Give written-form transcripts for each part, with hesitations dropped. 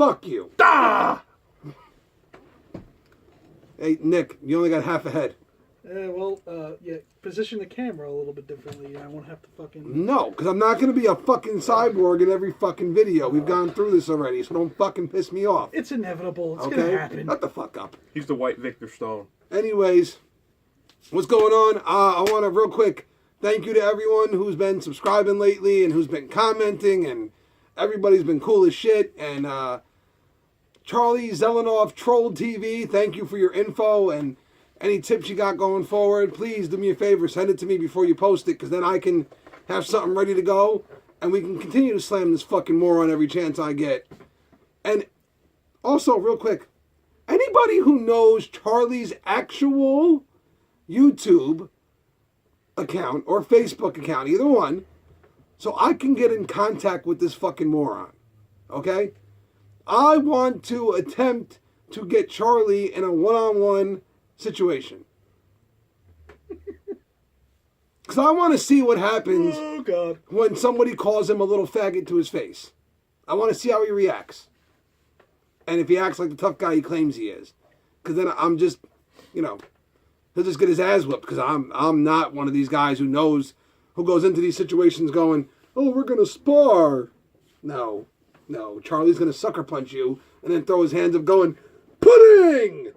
Fuck you. Ah! Hey, Nick, you only got half a head. Yeah, position the camera a little bit differently. I won't have to fucking... No, because I'm not going to be a fucking cyborg in every fucking video. We've gone through this already, so don't fucking piss me off. It's inevitable. It's okay? going to happen. Shut the fuck up. He's the white Victor Stone. Anyways, what's going on? I want to real quick thank you to everyone who's been subscribing lately and who's been commenting, and everybody's been cool as shit. And Charlie Zelenoff Troll TV, thank you for your info and any tips you got going forward. Please do me a favor, send it to me before you post it, because then I can have something ready to go and we can continue to slam this fucking moron every chance I get. And also, real quick, anybody who knows Charlie's actual YouTube account or Facebook account, either one, so I can get in contact with this fucking moron, okay? I want to attempt to get Charlie in a one-on-one situation. Because I want to see what happens when somebody calls him a little faggot to his face. I want to see how he reacts. And if he acts like the tough guy he claims he is. Because then I'm just, he'll just get his ass whipped. Because I'm not one of these guys who goes into these situations going, oh, we're going to spar. No, Charlie's going to sucker punch you and then throw his hands up going, pudding!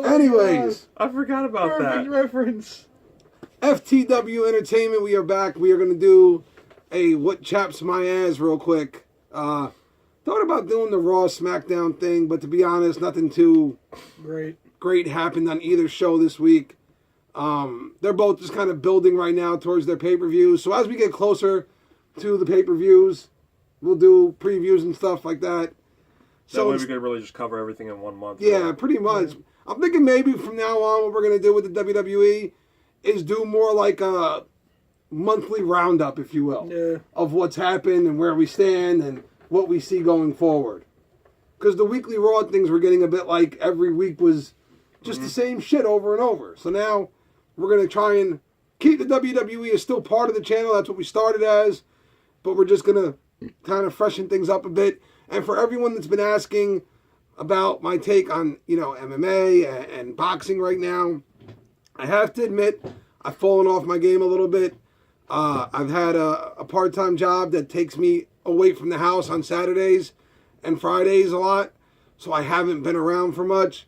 Anyways. I forgot about that. Perfect reference. FTW Entertainment, we are back. We are going to do a What Chaps My Ass real quick. Thought about doing the Raw SmackDown thing, but to be honest, nothing too great happened on either show this week. They're both just kind of building right now towards their pay-per-views. So as we get closer to the pay-per-views, we'll do previews and stuff like that. So we could really just cover everything in 1 month. Yeah, pretty much. Yeah. I'm thinking maybe from now on what we're going to do with the WWE is do more like a monthly roundup, if you will, of what's happened and where we stand and what we see going forward. Because the weekly Raw things were getting a bit like every week was just the same shit over and over. So now we're going to try and keep the WWE as still part of the channel. That's what we started as. But we're just going to kind of freshen things up a bit. And for everyone that's been asking about my take on, MMA and boxing right now, I have to admit, I've fallen off my game a little bit. I've had a part-time job that takes me away from the house on Saturdays and Fridays a lot, so I haven't been around for much.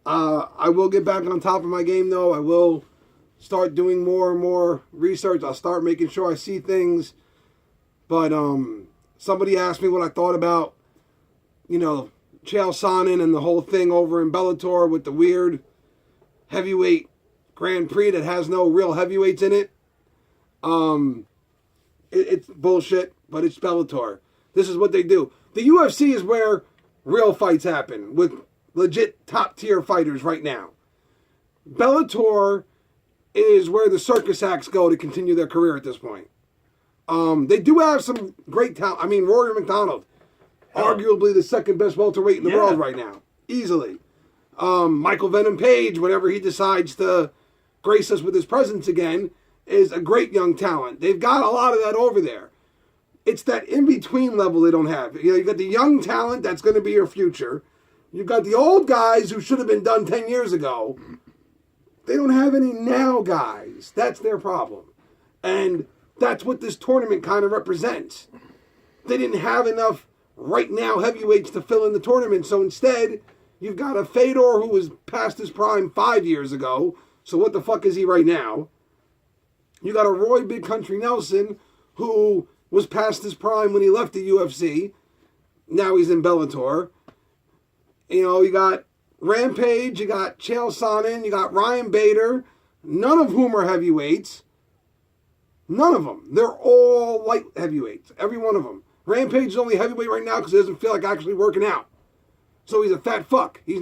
I will get back on top of my game, though. I will start doing more and more research. I'll start making sure I see things. But somebody asked me what I thought about, Chael Sonnen and the whole thing over in Bellator with the weird heavyweight Grand Prix that has no real heavyweights in it. It's bullshit, but it's Bellator. This is what they do. The UFC is where real fights happen with legit top-tier fighters right now. Bellator is where the circus acts go to continue their career at this point. They do have some great talent. I mean, Rory McDonald, arguably the second best welterweight in the world right now. Easily. Michael Venom Page, whenever he decides to grace us with his presence again, is a great young talent. They've got a lot of that over there. It's that in-between level they don't have. You've got the young talent that's going to be your future. You've got the old guys who should have been done 10 years ago. They don't have any now guys. That's their problem. And that's what this tournament kind of represents. They didn't have enough right now heavyweights to fill in the tournament, so instead, you've got a Fedor who was past his prime 5 years ago, so what the fuck is he right now? You got a Roy Big Country Nelson who was past his prime when he left the UFC. Now he's in Bellator. You got Rampage, you got Chael Sonnen, you got Ryan Bader, none of whom are heavyweights. None of them. They're all light heavyweights. Every one of them. Rampage is only heavyweight right now because he doesn't feel like actually working out. So he's a fat fuck. He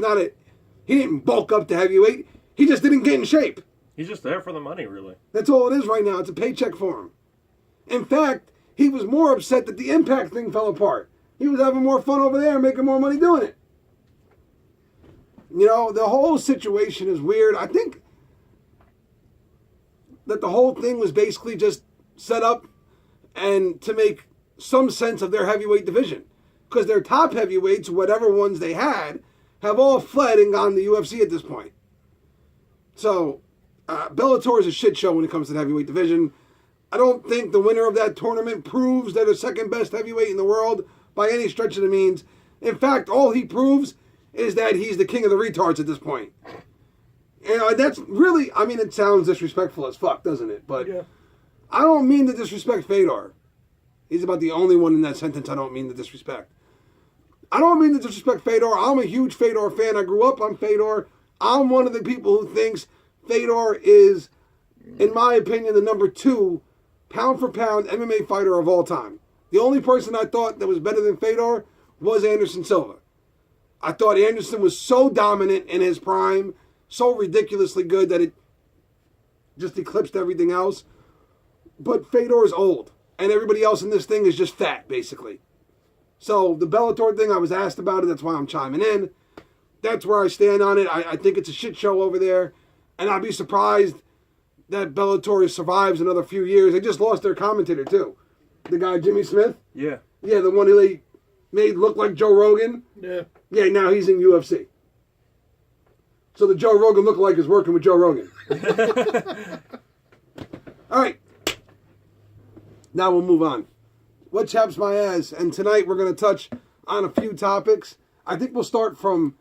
didn't bulk up to heavyweight. He just didn't get in shape. He's just there for the money, really. That's all it is right now. It's a paycheck for him. In fact, he was more upset that the Impact thing fell apart. He was having more fun over there, making more money doing it. The whole situation is weird. I think that the whole thing was basically just set up and to make some sense of their heavyweight division. Because their top heavyweights, whatever ones they had, have all fled and gone to the UFC at this point. So, Bellator is a shit show when it comes to the heavyweight division. I don't think the winner of that tournament proves they're the second best heavyweight in the world by any stretch of the means. In fact, all he proves is that he's the king of the retards at this point. And that's really, I mean, it sounds disrespectful as fuck, doesn't it? But Yeah. I don't mean to disrespect Fedor. He's about the only one in that sentence I don't mean to disrespect. I don't mean to disrespect Fedor. I'm a huge Fedor fan. I grew up on Fedor. I'm one of the people who thinks Fedor is, in my opinion, the number 2 pound for pound MMA fighter of all time. The only person I thought that was better than Fedor was Anderson Silva. I thought Anderson was so dominant in his prime, so ridiculously good that it just eclipsed everything else. But Fedor is old, and everybody else in this thing is just fat, basically. So the Bellator thing, I was asked about it. That's why I'm chiming in. That's where I stand on it. I think it's a shit show over there, and I'd be surprised that Bellator survives another few years. They just lost their commentator, too. The guy, Jimmy Smith. Yeah. Yeah, the one who they made look like Joe Rogan. Yeah. Yeah, now he's in UFC. So the Joe Rogan lookalike is working with Joe Rogan. All right. Now we'll move on. What chaps my ass? And tonight we're going to touch on a few topics. I think we'll start from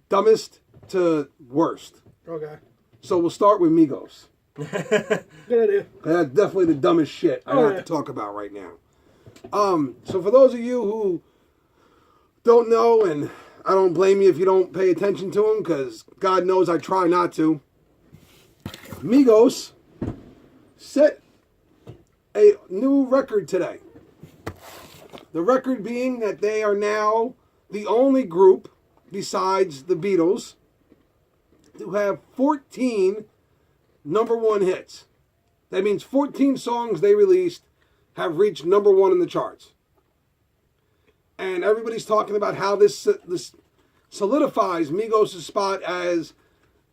dumbest to worst. Okay. So we'll start with Migos. Good idea. That's definitely the dumbest shit I have to talk about right now. So for those of you who don't know, and I don't blame you if you don't pay attention to them, because God knows I try not to, Migos set a new record today. The record being that they are now the only group besides the Beatles to have 14 number 1 hits. That means 14 songs they released have reached number 1 in the charts. And everybody's talking about how this solidifies Migos' spot as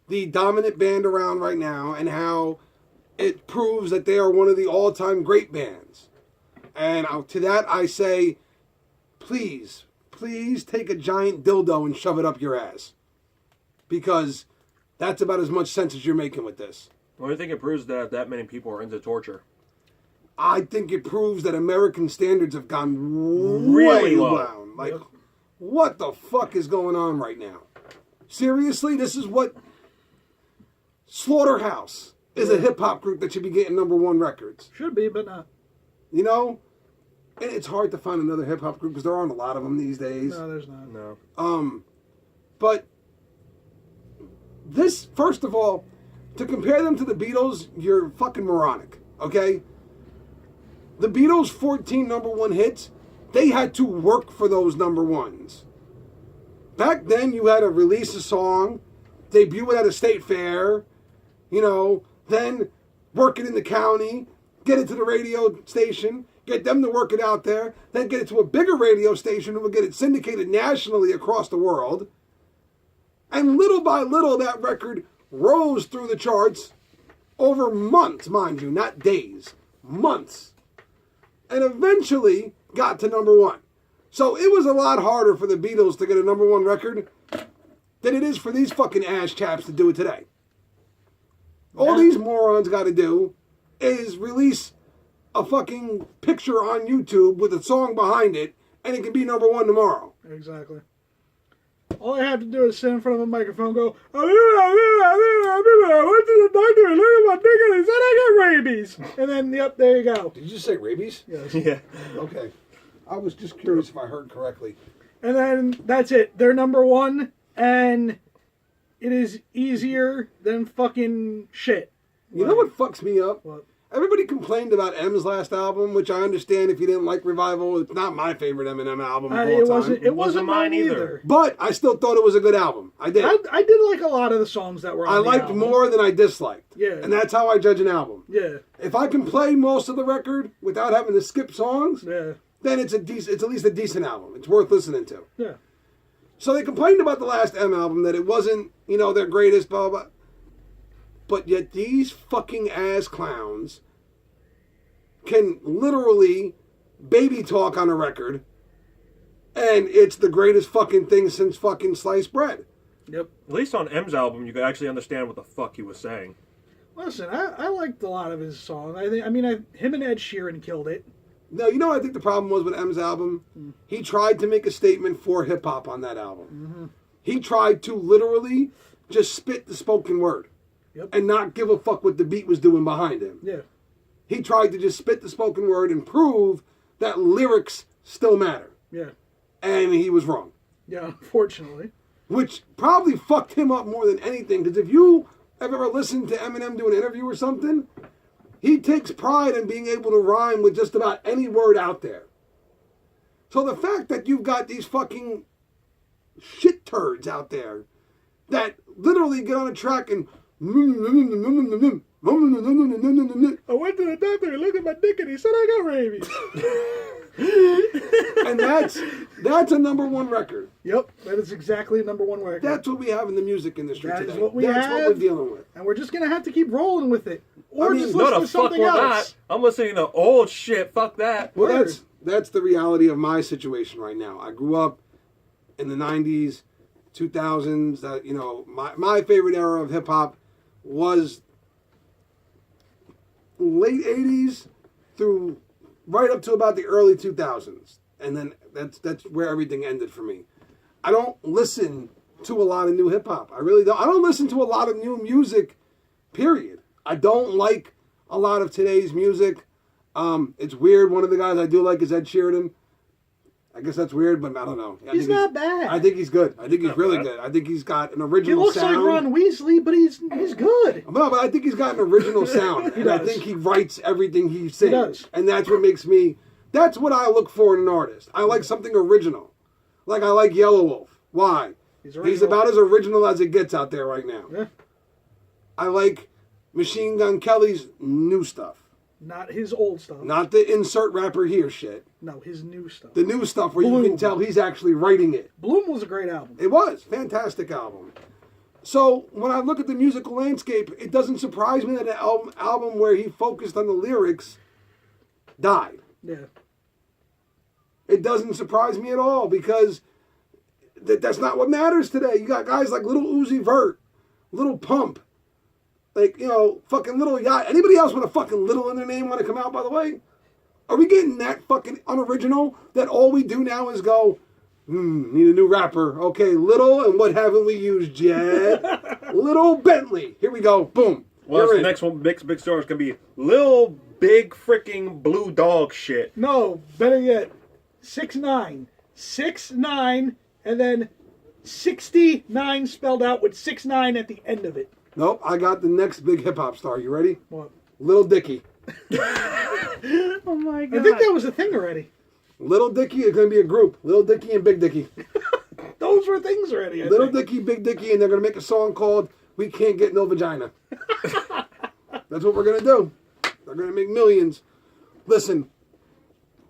the dominant band around right now, and how it proves that they are one of the all-time great bands. And to that I say, please take a giant dildo and shove it up your ass. Because that's about as much sense as you're making with this. Well, I think it proves that many people are into torture. I think it proves that American standards have gone Really way low. down. Like, what the fuck is going on right now? Seriously, this is what... Slaughterhouse is a hip-hop group that should be getting number 1 records. Should be, but not. You know? And it's hard to find another hip-hop group because there aren't a lot of them these days. No, there's not. No. But this, first of all, to compare them to the Beatles, you're fucking moronic, okay? The Beatles' 14 number 1 hits, they had to work for those number 1s. Back then, you had to release a song, debut it at a state fair, you know, then work it in the county, get it to the radio station, get them to work it out there, then get it to a bigger radio station who will get it syndicated nationally across the world. And little by little, that record rose through the charts over months, mind you, not days, months. And eventually got to number 1. So it was a lot harder for the Beatles to get a number 1 record than it is for these fucking ass chaps to do it today. All these morons got to do is release a fucking picture on YouTube with a song behind it, and it can be number 1 tomorrow. Exactly. All I have to do is sit in front of a microphone and go, I went to the doctor and look at my dick and he said I got rabies. And then, yep, there you go. Did you say rabies? Yes. Yeah. Okay. I was just curious if I heard correctly. And then that's it. They're number 1, and it is easier than fucking shit. You know what fucks me up? What? Everybody complained about M's last album, which I understand if you didn't like Revival. It's not my favorite Eminem album of all time. It wasn't mine either. But I still thought it was a good album. I did. I did like a lot of the songs that were on I the liked album. more than I disliked. Yeah. And that's how I judge an album. Yeah. If I can play most of the record without having to skip songs, Yeah. then it's at least a decent album. It's worth listening to. Yeah. So they complained about the last M album, that it wasn't, their greatest, blah, blah, blah. But yet these fucking ass clowns can literally baby talk on a record, and it's the greatest fucking thing since fucking sliced bread. Yep. At least on M's album, you could actually understand what the fuck he was saying. Listen, I liked a lot of his songs. Him and Ed Sheeran killed it. No, you know what I think the problem was with M's album? He tried to make a statement for hip-hop on that album. Mm-hmm. He tried to literally just spit the spoken word. Yep. And not give a fuck what the beat was doing behind him. Yeah. He tried to just spit the spoken word and prove that lyrics still matter. Yeah. And he was wrong. Yeah, unfortunately. Which probably fucked him up more than anything. Because if you have ever listened to Eminem do an interview or something, he takes pride in being able to rhyme with just about any word out there. So the fact that you've got these fucking shit turds out there that literally get on a track and I went to the doctor and looked at my dick and he said I got rabies. and that's a number one record. Yep, that is exactly a number one record. That's what we have in the music industry That today. is what we That's have. what we're dealing with. And we're just going to have to keep rolling with it. Or I mean, just No, listen the to fuck something we're else. not. I'm listening to old shit. Fuck that. Well, Word. that's the reality of my situation right now. I grew up in the 90s, 2000s. My favorite era of hip hop was late 80s through right up to about the early 2000s. And then that's where everything ended for me. I don't listen to a lot of new hip hop. I really don't. I don't listen to a lot of new music, period. I don't like a lot of today's music. It's weird. One of the guys I do like is Ed Sheeran. I guess that's weird, but I don't know. He's not bad. I think he's good. I think he's Not really bad. good. I think he's got an He original looks sound. like Ron Weasley, but he's good. No, but I think he's got an original sound. And I does. think he writes everything he sings. does. And that's what makes me, that's what I look for in an artist. I like something original. Like I like Yellow Wolf. Why? He's He's original. about as original as it gets out there right now. Yeah. I like Machine Gun Kelly's new stuff. Not his old stuff. Not the insert rapper here shit. No, his new stuff. The new stuff where you Bloom. can tell he's actually writing it. Bloom was a great album. It was. Fantastic album. So when I look at the musical landscape, it doesn't surprise me that an album where he focused on the lyrics died. Yeah. It doesn't surprise me at all because that's not what matters today. You got guys like Little Uzi Vert, Little Pump, like, fucking Little Yacht. Anybody else with a fucking little in their name want to come out, by the way? Are we getting that fucking unoriginal that all we do now is go, need a new rapper. Okay, Little, and what haven't we used yet? Little Bentley. Here we go. Boom. Well, You're the in. next one, big story is gonna be Lil Big Freaking Blue Dog shit. No, better yet, 6'9". 6'9", and then 69 spelled out with 6'9" at the end of it. Nope, I got the next big hip hop star. You ready? What? Little Dicky. Oh my god! I think that was a thing already. Little Dicky is going to be a group. Little Dicky and Big Dicky. Those were things already. I Little think. Dicky, Big Dicky, and they're going to make a song called We Can't Get No Vagina. That's what we're going to do. They're going to make millions. Listen,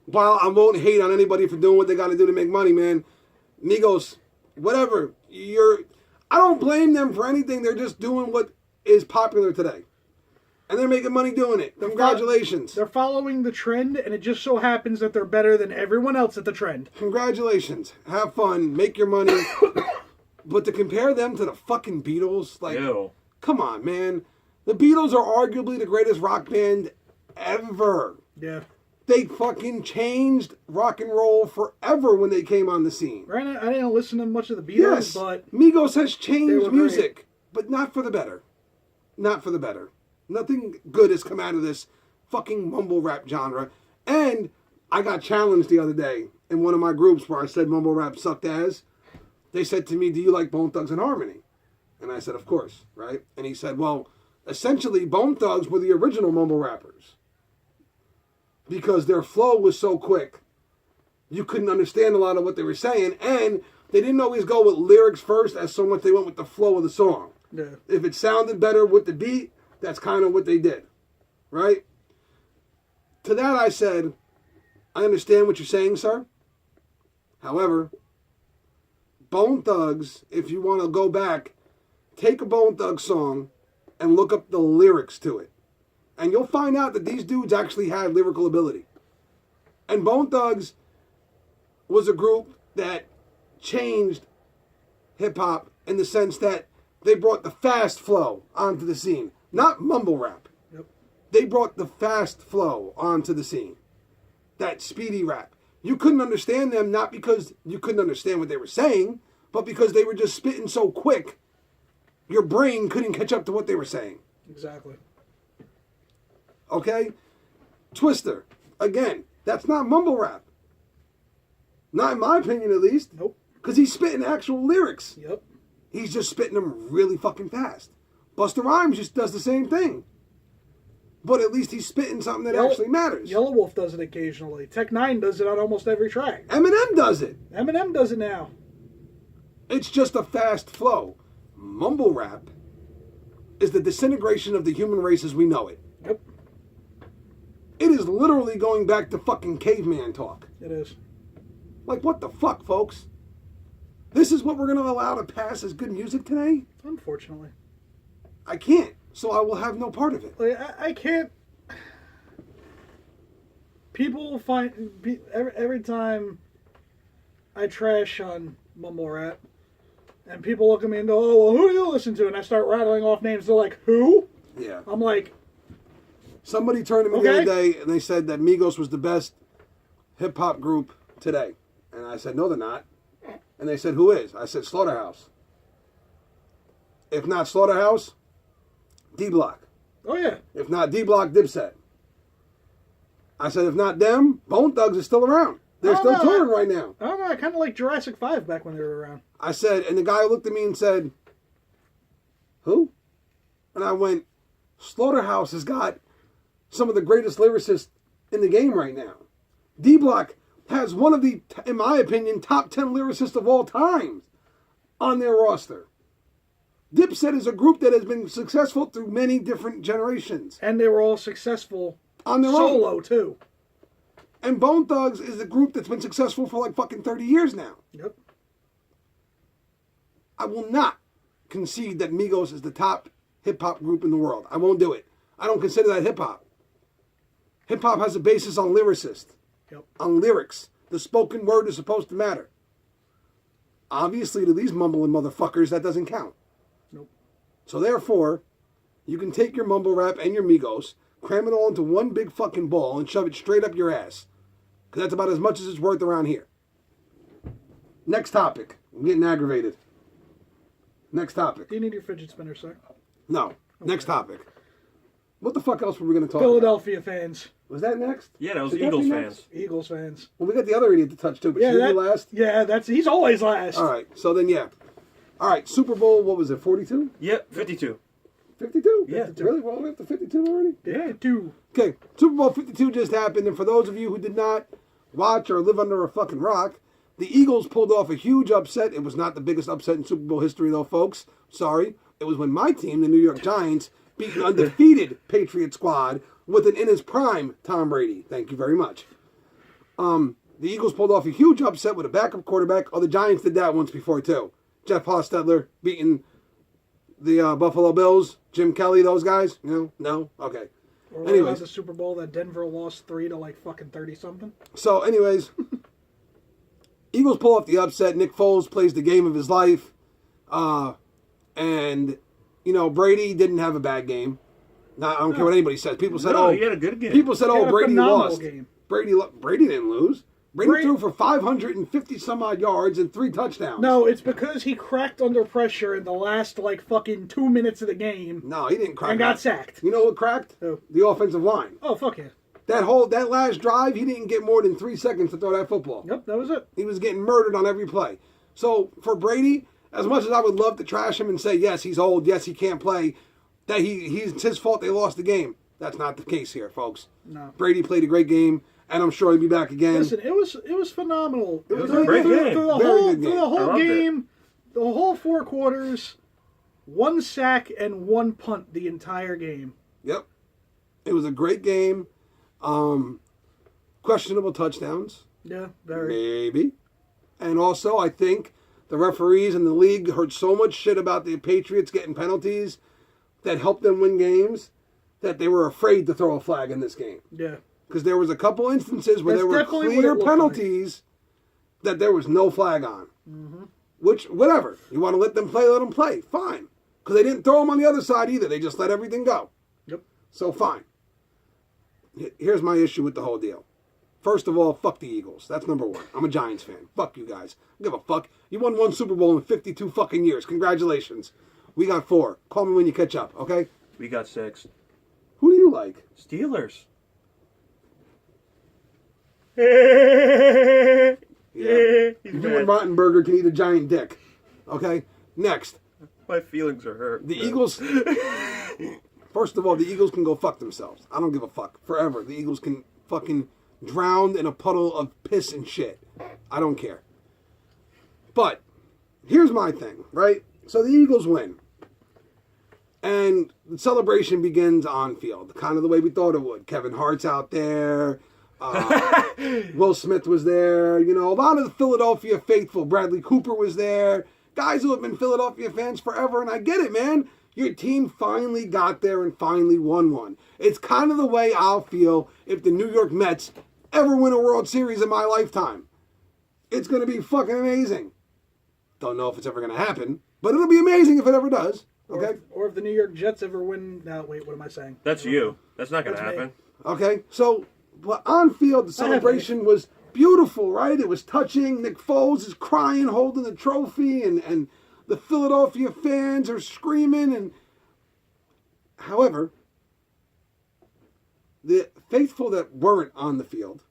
while I won't hate on anybody for doing what they got to do to make money, man, Migos, whatever, I don't blame them for anything. They're just doing what is popular today. And they're making money doing it. Congratulations. They're following the trend, and it just so happens that they're better than everyone else at the trend. Congratulations. Have fun. Make your money. But to compare them to the fucking Beatles, like, Ew. come on, man. The Beatles are arguably the greatest rock band ever. Yeah. They fucking changed rock and roll forever when they came on the scene. Right. I didn't listen to much of the Beatles, Yes, but Migos has They changed were great. music, but not for the better. Not for the better. Nothing good has come out of this fucking mumble rap genre. And I got challenged the other day in one of my groups where I said mumble rap sucked as. They said to me, do you like Bone Thugs and Harmony? And I said, of course, right? And he said, well, essentially Bone Thugs were the original mumble rappers. Because their flow was so quick, you couldn't understand a lot of what they were saying. And they didn't always go with lyrics first as so much they went with the flow of the song. yeah. If it sounded better with the beat, that's kind of what they did, right? To that I said, I understand what you're saying, sir. However, Bone Thugs, if you want to go back, take a Bone Thugs song and look up the lyrics to it. And you'll find out that these dudes actually had lyrical ability. And Bone Thugs was a group that changed hip-hop in the sense that they brought the fast flow onto the scene. Not mumble rap. Yep. They brought the fast flow onto the scene. That speedy rap. You couldn't understand them not because you couldn't understand what they were saying, but because they were just spitting so quick, your brain couldn't catch up to what they were saying. Exactly. Okay? Twister. Again, that's not mumble rap. Not in my opinion, at least. Nope. Because he's spitting actual lyrics. Yep. He's just spitting them really fucking fast. Busta Rhymes just does the same thing. But at least he's spitting something that actually matters. Yellow Wolf does it occasionally. Tech 9 does it on almost every track. Eminem does it. Eminem does it now. It's just a fast flow. Mumble rap is the disintegration of the human race as we know it. Yep. It is literally going back to fucking caveman talk. It is. Like, what the fuck, folks? This is what we're going to allow to pass as good music today? Unfortunately. I can't, so I will have no part of it. Like, I can't... People find... Every time I trash on mumble rap, and people look at me and go, oh, well, who do you listen to? And I start rattling off names. They're like, who? Yeah. I'm like... Somebody turned to me the other day, and they said that Migos was the best hip-hop group today. And I said, no, they're not. And they said, who is? I said, Slaughterhouse. If not Slaughterhouse, D-Block. Oh, yeah. If not D-Block, Dipset. I said, if not them, Bone Thugs is still around. They're still touring right now. I don't know. I kind of like Jurassic 5 back when they were around. I said, and the guy looked at me and said, who? And I went, Slaughterhouse has got some of the greatest lyricists in the game right now. D-Block has one of the, in my opinion, top 10 lyricists of all time on their roster. Dipset is a group that has been successful through many different generations. And they were all successful on their solo, own. too. And Bone Thugs is a group that's been successful for like fucking 30 years now. Yep. I will not concede that Migos is the top hip-hop group in the world. I won't do it. I don't consider that hip-hop. Hip-hop has a basis on lyricists. Yep. On lyrics. The spoken word is supposed to matter. Obviously, to these mumbling motherfuckers, that doesn't count. Nope. So therefore, you can take your mumble rap and your Migos, cram it all into one big fucking ball, and shove it straight up your ass. Because that's about as much as it's worth around here. Next topic. I'm getting aggravated. Next topic. Do you need your fidget spinner, sir? No. Okay. Next topic. What the fuck else were we going to talk Philadelphia about? fans. Was that next? Yeah, that was Should Eagles be fans. next? Eagles fans. Well, we got the other idiot to touch too, but should we last? Yeah, he's always last. All right, so then yeah. All right, Super Bowl, what was it, 42? Yep, 52. 52? Yeah. 52. Really? We're all the way up to 52 already? Yeah, two. Okay, Super Bowl 52 just happened, and for those of you who did not watch or live under a fucking rock, the Eagles pulled off a huge upset. It was not the biggest upset in Super Bowl history, though, folks. Sorry. It was when my team, the New York Giants, beat an undefeated Patriot squad with an in his prime Tom Brady. Thank you very much. The Eagles pulled off a huge upset with a backup quarterback. Oh, the Giants did that once before, too. Jeff Hostetler beating the Buffalo Bills, Jim Kelly, those guys. No? Okay. Or anyways, the Super Bowl that Denver lost 3 to like fucking 30-something. So, anyways, Eagles pull off the upset. Nick Foles plays the game of his life. And, Brady didn't have a bad game. I don't care what anybody says. People said, he had a good game. People said, Brady lost. Game. Brady didn't lose. Brady threw for 550 some odd yards and 3 touchdowns. No, it's because he cracked under pressure in the last like fucking 2 minutes of the game. No, he didn't crack. And got sacked. You know what cracked? Who? The offensive line. Oh, fuck yeah. That last drive, he didn't get more than 3 seconds to throw that football. Yep, that was it. He was getting murdered on every play. So for Brady, as much as I would love to trash him and say, yes, he's old, yes, he can't play, that it's his fault they lost the game. That's not the case here, folks. No. Brady played a great game, and I'm sure he'll be back again. Listen, it was phenomenal. It was a great game. Through the whole game, the whole 4 quarters, 1 sack and 1 punt the entire game. Yep. It was a great game. Questionable touchdowns. Yeah, very. Maybe. And also, I think the referees in the league heard so much shit about the Patriots getting penalties that helped them win games that they were afraid to throw a flag in this game. Yeah. Because there was a couple instances where That's there were definitely what clear it looked penalties that there was no flag on. Mm-hmm. Which, whatever. You want to let them play. Fine. Because they didn't throw them on the other side either. They just let everything go. Yep. So, fine. Here's my issue with the whole deal. First of all, fuck the Eagles. That's number one. I'm a Giants fan. Fuck you guys. I don't give a fuck. You won one Super Bowl in 52 fucking years. Congratulations. We got 4. Call me when you catch up, okay? We got 6. Who do you like? Steelers. Yeah. He's You and mad. Rottenberger can eat a giant dick. Okay? Next. My feelings are hurt. The Eagles... First of all, the Eagles can go fuck themselves. I don't give a fuck. Forever. The Eagles can fucking drown in a puddle of piss and shit. I don't care. But, here's my thing, right? So the Eagles win. And the celebration begins on field, kind of the way we thought it would. Kevin Hart's out there. Will Smith was there. You know, a lot of the Philadelphia faithful. Bradley Cooper was there. Guys who have been Philadelphia fans forever. And I get it, man. Your team finally got there and finally won one. It's kind of the way I'll feel if the New York Mets ever win a World Series in my lifetime. It's going to be fucking amazing. Don't know if it's ever going to happen, but it'll be amazing if it ever does. Okay? Or if the New York Jets ever win... No, wait, what am I saying? That's you. That's not going to That's me. happen. Okay? So, but on field, the celebration was beautiful, right? It was touching. Nick Foles is crying, holding the trophy, and the Philadelphia fans are screaming. And however, the faithful that weren't on the field,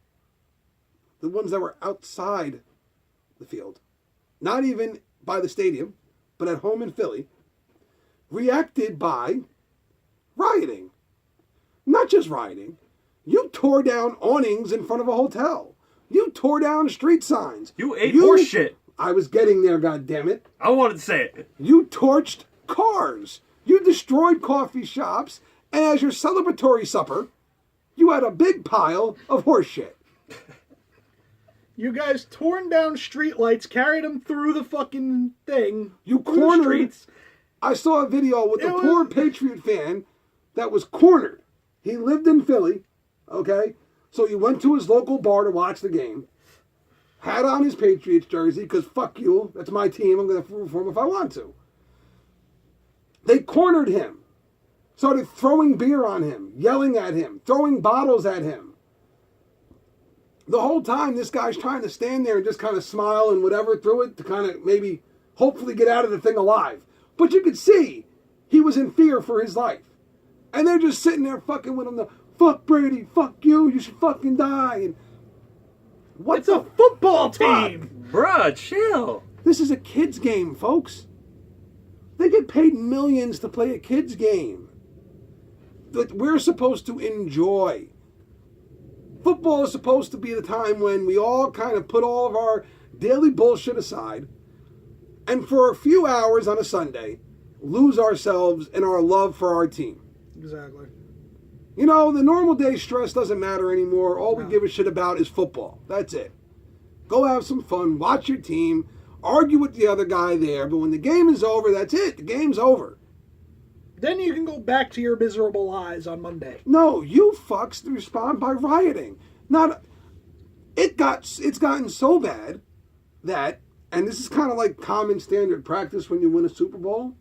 the ones that were outside the field, not even by the stadium, but at home in Philly, reacted by rioting. Not just rioting. You tore down awnings in front of a hotel. You tore down street signs. You ate horse shit. I was getting there, goddammit. I wanted to say it. You torched cars. You destroyed coffee shops. And as your celebratory supper, you had a big pile of horse shit. You guys torn down streetlights, carried them through the fucking thing. You through the cornered. streets. I saw a video with a It was- poor Patriot fan that was cornered. He lived in Philly, okay? So he went to his local bar to watch the game. Had on his Patriots jersey, because fuck you, that's my team, I'm going to root for him if I want to. They cornered him. Started throwing beer on him, yelling at him, throwing bottles at him. The whole time, this guy's trying to stand there and just kind of smile and whatever through it to kind of maybe, hopefully get out of the thing alive. But you could see he was in fear for his life. And they're just sitting there fucking with him. Fuck Brady, fuck you should fucking die. And what It's a football team. Bruh, chill. This is a kid's game, folks. They get paid millions to play a kid's game that we're supposed to enjoy. Football is supposed to be the time when we all kind of put all of our daily bullshit aside and for a few hours on a Sunday, lose ourselves in our love for our team. Exactly. You know, the normal day stress doesn't matter anymore. All we No. give a shit about is football. That's it. Go have some fun, watch your team, argue with the other guy there, but when the game is over, that's it. The game's over. Then you can go back to your miserable lives on Monday. No, you fucks respond by rioting. It's gotten so bad that, and this is kind of like common standard practice when you win a Super Bowl,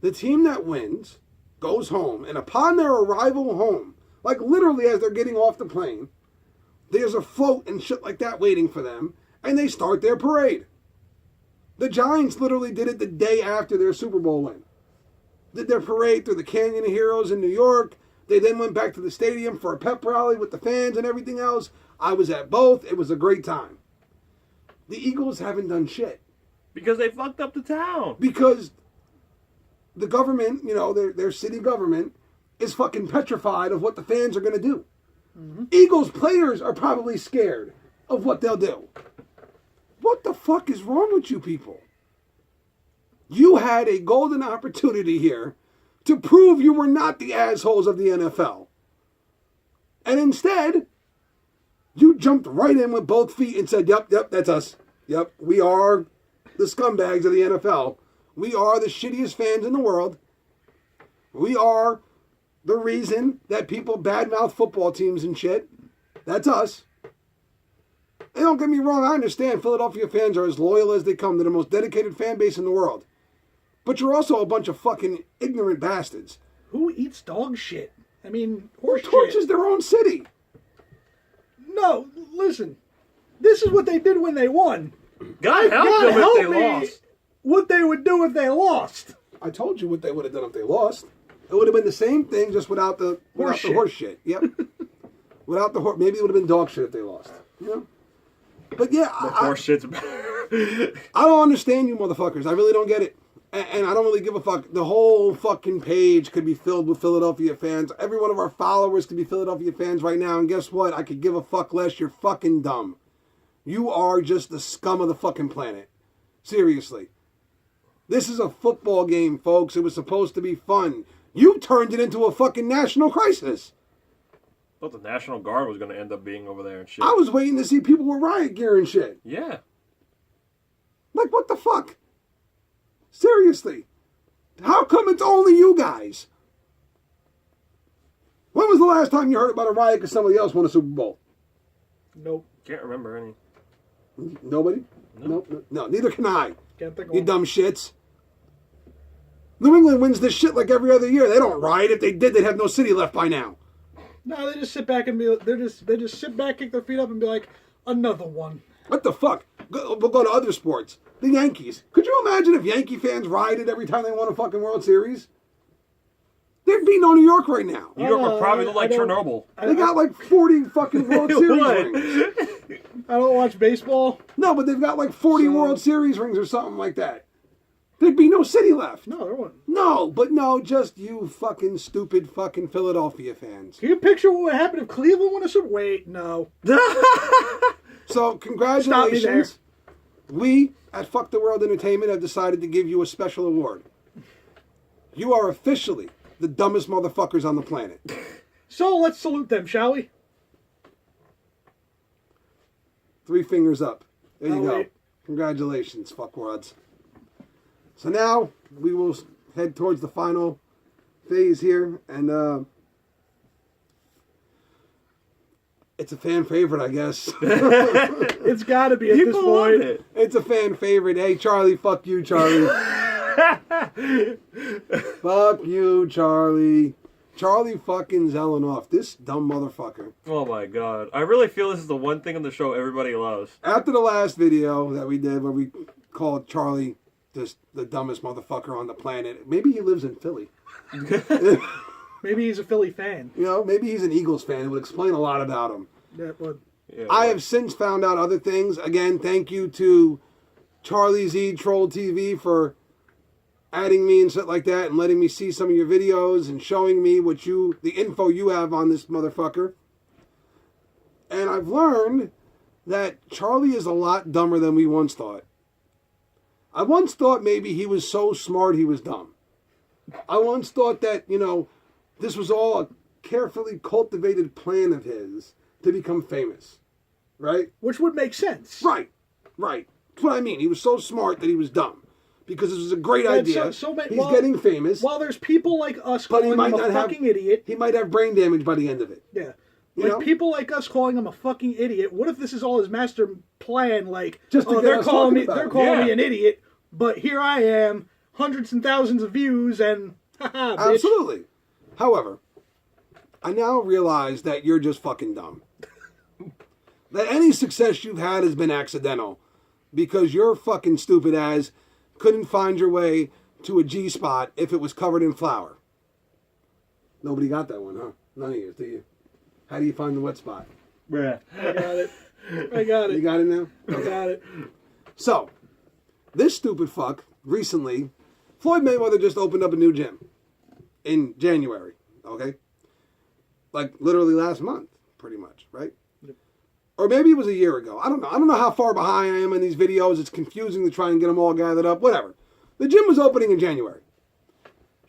the team that wins goes home, and upon their arrival home, like literally as they're getting off the plane, there's a float and shit like that waiting for them, and they start their parade. The Giants literally did it the day after their Super Bowl win. Did their parade through the Canyon of Heroes in New York. They then went back to the stadium for a pep rally with the fans and everything else. I was at both. It was a great time. The Eagles haven't done shit. Because they fucked up the town. Because the government, you know, their city government, is fucking petrified of what the fans are going to do. Mm-hmm. Eagles players are probably scared of what they'll do. What the fuck is wrong with you people? You had a golden opportunity here to prove you were not the assholes of the NFL. And instead, you jumped right in with both feet and said, yep, that's us. Yep, we are the scumbags of the NFL. We are the shittiest fans in the world. We are the reason that people badmouth football teams and shit. That's us. And don't get me wrong, I understand Philadelphia fans are as loyal as they come. They're the most dedicated fan base in the world. But you're also a bunch of fucking ignorant bastards. Who eats dog shit? I mean, Who horse torches shit. their own city? No, listen. This is what they did when they won. God help God them help if they me lost. what they would do if they lost. I told you what they would have done if they lost. It would have been the same thing, just without the horse shit. Yep. Without the horse, maybe it would have been dog shit if they lost. You know. But yeah, Horse shit's better. I don't understand you motherfuckers. I really don't get it. And I don't really give a fuck. The whole fucking page could be filled with Philadelphia fans. Every one of our followers could be Philadelphia fans right now. And guess what? I could give a fuck less. You're fucking dumb. You are just the scum of the fucking planet. Seriously. This is a football game, folks. It was supposed to be fun. You turned it into a fucking national crisis. I thought the National Guard was going to end up being over there and shit. I was waiting to see people with riot gear and shit. Yeah. Like, what the fuck? Seriously. How come it's only you guys? When was the last time you heard about a riot because somebody else won a Super Bowl? Nope. Can't remember any. Nobody? No, neither can I. Can't think of You one. dumb shits. New England wins this shit like every other year. They don't riot. If they did, they'd have no city left by now. No, they just sit back and they just sit back, kick their feet up, and be like, another one. What the fuck? We'll go to other sports. The Yankees. Could you imagine if Yankee fans rioted every time they won a fucking World Series? There'd be no New York right now. New York would probably I look like don't- Chernobyl. They got like 40 fucking World Series What? rings. I don't watch baseball. No, but they've got like 40 So- World Series rings or something like that. There'd be no city left. No, there wasn't. No, just you fucking stupid fucking Philadelphia fans. Can you picture what would happen if Cleveland won a Super? Wait, no. So, congratulations. We at Fuck the World Entertainment have decided to give you a special award. You are officially the dumbest motherfuckers on the planet. So let's salute them, shall we? 3 fingers up. There you Oh, go. wait. Congratulations, fuckwads. So now we will head towards the final phase here, and it's a fan favorite, I guess. It's got to be at this People love point. it. It's a fan favorite. Hey, Charlie, fuck you, Charlie. Fuck you, Charlie. Charlie fucking Zelenoff. This dumb motherfucker. Oh my god. I really feel this is the one thing on the show everybody loves. After the last video that we did where we called Charlie just the dumbest motherfucker on the planet, maybe he lives in Philly. Maybe he's a Philly fan. You know, maybe he's an Eagles fan. It would explain a lot about him. Yeah, but Yeah, I have since found out other things. Again, thank you to Charlie Z Troll TV for adding me and shit like that and letting me see some of your videos and showing me the info you have on this motherfucker. And I've learned that Charlie is a lot dumber than we once thought. I once thought maybe he was so smart he was dumb. I once thought that, this was all a carefully cultivated plan of his to become famous. Right? which would make sense. Right. That's what I mean. He was so smart that he was dumb. Because this was a great And idea. so He's getting famous. While there's people like us But he calling might him a not have- fucking idiot. He might have brain damage by the end of it. Yeah. You Like know? people like us calling him a fucking idiot. What if this is all his master plan? Like, Just to get they're us calling talking me, about they're him. calling me Yeah. an idiot, but here I am, hundreds and thousands of views, and haha, bitch. Absolutely. However, I now realize that you're just fucking dumb. That any success you've had has been accidental. Because your fucking stupid ass couldn't find your way to a G-spot if it was covered in flour. Nobody got that one, huh? None of you, do you? How do you find the wet spot? Bruh. I got it. I got You it. got it now? I got it. So, this stupid fuck, recently, Floyd Mayweather just opened up a new gym in January, okay? Like, literally last month, pretty much, right? Yep. Or maybe it was a year ago. I don't know. I don't know how far behind I am in these videos. It's confusing to try and get them all gathered up, whatever. The gym was opening in January.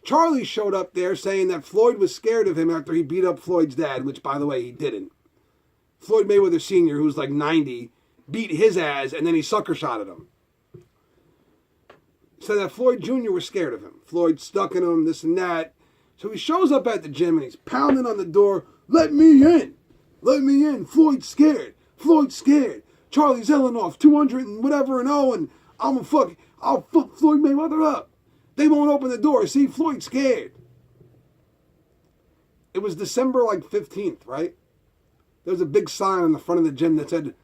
Charlie showed up there saying that Floyd was scared of him after he beat up Floyd's dad, which, by the way, he didn't. Floyd Mayweather Sr., who's like 90, beat his ass, and then he sucker shotted him. Said that Floyd Jr. was scared of him. Floyd stuck in him, this and that. So he shows up at the gym, and he's pounding on the door, "Let me in! Let me in. Floyd's scared. Floyd's scared. Charlie Zelenoff, 200 and whatever and oh, and I'll fuck Floyd Mayweather up. They won't open the door. See, Floyd's scared. It was December 15th, right? There was a big sign on the front of the gym that said,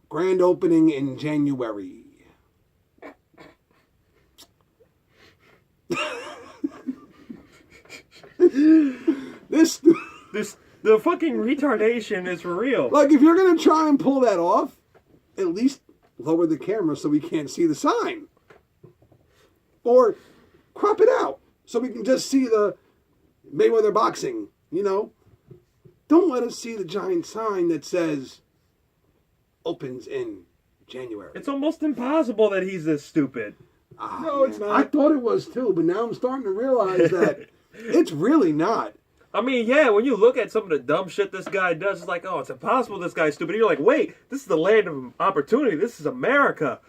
grand opening in January. The fucking retardation is for real. Like, if you're going to try and pull that off, at least lower the camera so we can't see the sign. Or crop it out so we can just see the Mayweather boxing, you know? Don't let us see the giant sign that says opens in January. It's almost impossible that he's this stupid. No, it's not. I thought it was too, but now I'm starting to realize that it's really not. I mean, yeah, when you look at some of the dumb shit this guy does, it's like, oh, it's impossible this guy's stupid. And you're like, wait, this is the land of opportunity. This is America.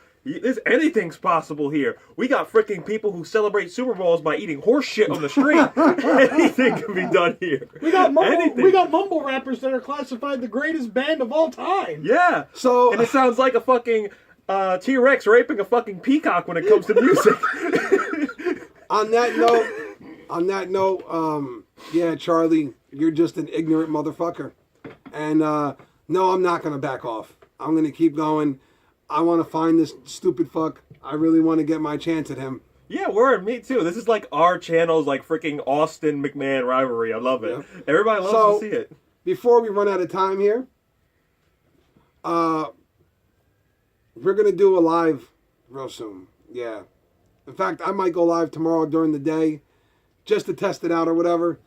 Anything's possible here. We got freaking people who celebrate Super Bowls by eating horse shit on the street. Anything can be done here. We got mumble rappers that are classified the greatest band of all time. Yeah. So, and it sounds like a fucking T-Rex raping a fucking peacock when it comes to music. on that note, yeah, Charlie, you're just an ignorant motherfucker. And no, I'm not going to back off. I'm going to keep going. I want to find this stupid fuck. I really want to get my chance at him. Yeah, word, me too. This is like our channel's like freaking Austin McMahon rivalry. I love it. Yeah. Everybody loves to see it. Before we run out of time here, we're going to do a live real soon. Yeah. In fact, I might go live tomorrow during the day just to test it out or whatever.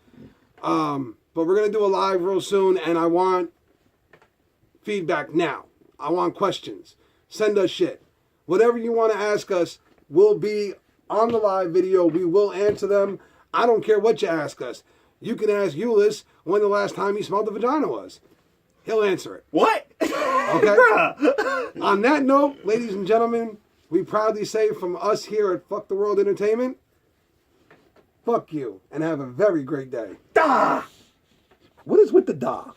But we're going to do a live real soon, and I want feedback now. I want questions. Send us shit. Whatever you want to ask us will be on the live video. We will answer them. I don't care what you ask us. You can ask Ulyss when the last time he smelled the vagina was. He'll answer it. What? Okay? On that note, ladies and gentlemen, we proudly say from us here at Fuck the World Entertainment, fuck you, and have a very great day. Da! What is with the da?